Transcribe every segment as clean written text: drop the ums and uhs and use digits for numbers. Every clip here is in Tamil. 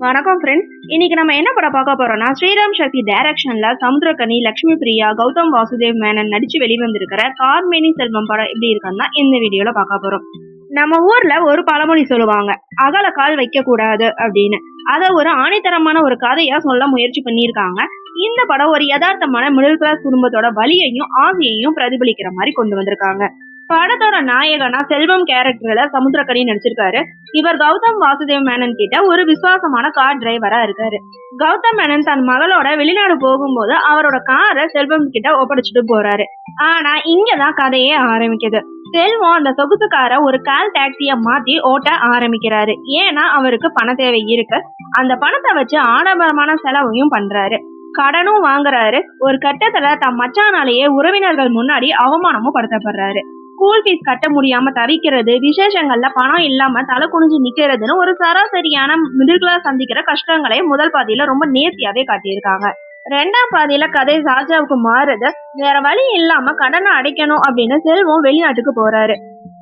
வணக்கம் ஃப்ரெண்ட்ஸ். இன்னைக்கு நம்ம என்ன படம் பார்க்க போறோம்னா, ஸ்ரீராம் சக்தி டைரக்ஷன்ல சமுத்திரக்கனி, லட்சுமி பிரியா, கௌதம் வாசுதேவ் மேனன் நடிச்சு வெளிவந்திருக்கிற கார்மேனி செல்வம் படம் எப்படி இருக்குன்னா இந்த வீடியோல பார்க்க போறோம். நம்ம ஊர்ல ஒரு பழமொழி சொல்லுவாங்க, அகல கால் வைக்க கூடாது அப்படின்னு. அத ஒரு ஆணித்தரமான ஒரு கதையா சொல்ல முயற்சி பண்ணியிருக்காங்க. இந்த படம் ஒரு யதார்த்தமான மிடில் கிளாஸ் குடும்பத்தோட வலியையும் ஆசையையும் பிரதிபலிக்கிற மாதிரி கொண்டு வந்திருக்காங்க. படத்தோட நாயகனா செல்வம் கேரக்டர்ல சமுத்திரக்கனி நடிச்சிருக்காரு. இவர் கௌதம் வாசுதேவ் மேனன் கிட்ட ஒரு விசுவாசமான கார் டிரைவரா இருக்காரு. கௌதம் மேனன் தன் மகளோட வெளிநாடு போகும்போது அவரோட காரை செல்வம் கிட்ட ஒப்படைச்சிட்டு போறாரு. ஆனா இங்கதான் கதையே ஆரம்பிக்குது. செல்வம் அந்த சொகுசு காரை ஒரு கால் டாக்ஸிய மாத்தி ஓட்ட ஆரம்பிக்கிறாரு. ஏன்னா அவருக்கு பண தேவை இருக்கு. அந்த பணத்தை வச்சு ஆடம்பரமான செலவையும் பண்றாரு. கடனும் வாங்குறாரு. ஒரு கட்டத்துல தன் மச்சானாலேயே உறவினர்கள் முன்னாடி அவமானமும் படுத்தப்படுறாரு. ஸ்கூல் ஃபீஸ் கட்ட முடியாம தவிக்கிறது, விசேஷங்கள்ல பணம் இல்லாம தலை குனிஞ்சு நிக்கிறதுன்னு ஒரு சராசரியான மிடில் கிளாஸ் சந்திக்கிற கஷ்டங்களை முதல் பாதியில ரொம்ப நேர்த்தியாவே காட்டியிருக்காங்க. ரெண்டாம் பாதியில கதை சாஜாவுக்கு மாறுது. வேற வழி இல்லாம கடனை அடைக்கணும் அப்படின்னு செல்வம் வெளிநாட்டுக்கு போறாரு.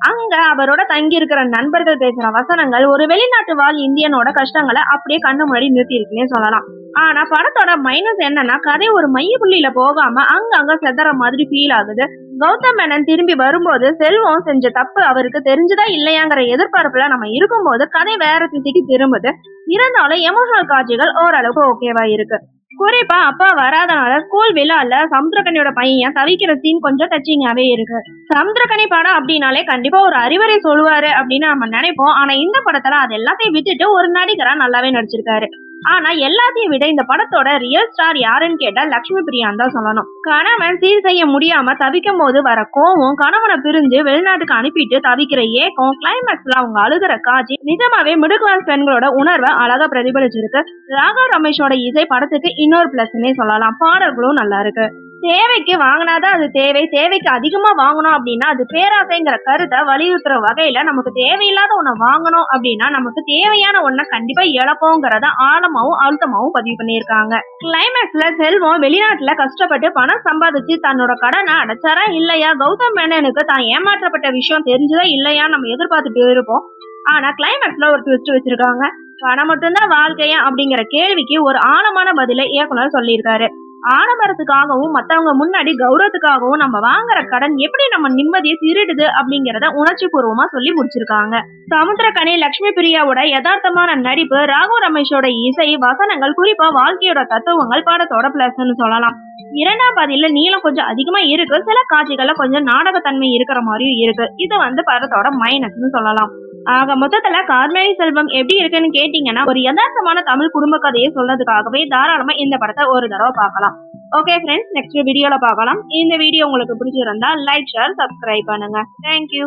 அங்க அவரோட தங்கி இருக்கிற நண்பர்கள் பேசுற வசனங்கள் ஒரு வெளிநாட்டு வாழ் இந்தியனோட கஷ்டங்களை அப்படியே கண்ணு முன்னாடி நிறுத்தி இருக்குன்னே சொல்லலாம். ஆனா படத்தோட மைனஸ் என்னன்னா, கதை ஒரு மைய புள்ளியில போகாம அங்க செதற மாதிரி ஃபீல் ஆகுது. கௌதம் மேனன் திரும்பி வரும்போது செல்வம் செஞ்ச தப்பு அவருக்கு தெரிஞ்சுதா இல்லையாங்கிற எதிர்பார்ப்புல நம்ம இருக்கும்போது கதை வேற திசைக்கு திரும்புது. இருந்தாலும் எமோஷனல் காட்சிகள் ஓரளவுக்கு ஓகேவா இருக்கு. குறிப்பா அப்பா வராதனால ஸ்கூல் விழால சமுத்திரக்கனியோட பையன் தவிக்கிற சீன் கொஞ்சம் டச்சிங்காவே இருக்கு. சமுத்திரக்கனி படம் அப்படின்னாலே கண்டிப்பா ஒரு அறிவுரை சொல்லுவாரு அப்படின்னு நம்ம நினைப்போம். ஆனா இந்த படத்துல அது எல்லாத்தையும் விட்டுட்டு ஒரு நடிகரா நல்லாவே நடிச்சிருக்காரு. ஆனா எல்லாத்தையும் விட இந்த படத்தோட ரியல் ஸ்டார் யாருன்னு கேட்டா லட்சுமி பிரியான்னு தான் சொல்லணும். கணவன் சீர் செய்ய முடியாம தவிக்கும் போது வர கோவம், கணவனை பிரிஞ்சு வெளிநாட்டுக்கு அனுப்பிட்டு தவிக்கிற ஏக்கம், கிளைமேக்ஸ்ல அவங்க அழுகிற காட்சி நிஜமாவே மிடில் கிளாஸ் பெண்களோட உணர்வை அழகா பிரதிபலிச்சிருக்கு. ராகா ரமேஷோட இசை படத்துக்கு இன்னொரு பிளஸ்னே சொல்லலாம். பாடல்களும் நல்லா இருக்கு. தேவைக்கு வாங்கினாதான் அது தேவை, தேவைக்கு அதிகமா வாங்கணும் அப்படின்னா அது பேராசைங்கிற கருத்தை வலியுறுத்துற வகையில நமக்கு தேவையில்லாத ஒண்ண வாங்கணும் அப்படின்னா நமக்கு தேவையான ஒண்ண கண்டிப்பா இழப்போங்கிறத ஆழமாவும் அழுத்தமாவும் பதிவு பண்ணியிருக்காங்க. கிளைமேக்ஸ்ல செல்வம் வெளிநாட்டுல கஷ்டப்பட்டு பணம் சம்பாதிச்சு தன்னோட கடனை அடைச்சாரா இல்லையா, கௌதம் மேனனுக்கு தான் ஏமாற்றப்பட்ட விஷயம் தெரிஞ்சதா இல்லையா நம்ம எதிர்பார்த்துட்டு இருப்போம். ஆனா கிளைமேக்ஸ்ல ஒரு ட்விஸ்ட் வச்சிருக்காங்க. பணம் மட்டும்தான் வாழ்க்கையா அப்படிங்கிற கேள்விக்கு ஒரு ஆழமான பதில இயக்குனர் சொல்லியிருக்காரு. ஆடம்பரத்துக்காகவும் மத்தவங்க முன்னாடி கௌரவத்துக்காகவும் நம்ம வாங்குற கடன் எப்படி நம்ம நிம்மதியை திருடுது அப்படிங்கறத உணர்ச்சி பூர்வமா சொல்லி முடிச்சிருக்காங்க. சமுத்திரக்கனி, லட்சுமி பிரியாவோட யதார்த்தமான நடிப்பு, ராகு ரமேஷோட இசை, வசனங்கள், குறிப்பா வாழ்க்கையோட தத்துவங்கள் படத்தோட பிளஸ்ன்னு சொல்லலாம். இரண்டாம் பாதியில நீளம் கொஞ்சம் அதிகமா இருக்கு. சில காட்சிகள்ல கொஞ்சம் நாடகத்தன்மை இருக்கிற மாதிரியும் இருக்கு. இது படத்தோட மைனஸ்ன்னு சொல்லலாம். ஆக மொத்தத்துல கார்மேனி செல்வம் எப்படி இருக்குன்னு கேட்டீங்கன்னா, ஒரு யதார்த்தமான தமிழ் குடும்ப கதையை சொல்றதுக்காகவே தாராளமா இந்த படத்தை ஒரு தடவை பார்க்கலாம். ஓகே ஃப்ரெண்ட்ஸ், நெக்ஸ்ட் வீடியோல பார்க்கலாம். இந்த வீடியோ உங்களுக்கு பிடிச்சிருந்தா லைக், ஷேர், சப்ஸ்கிரைப் பண்ணுங்க. தேங்க்யூ.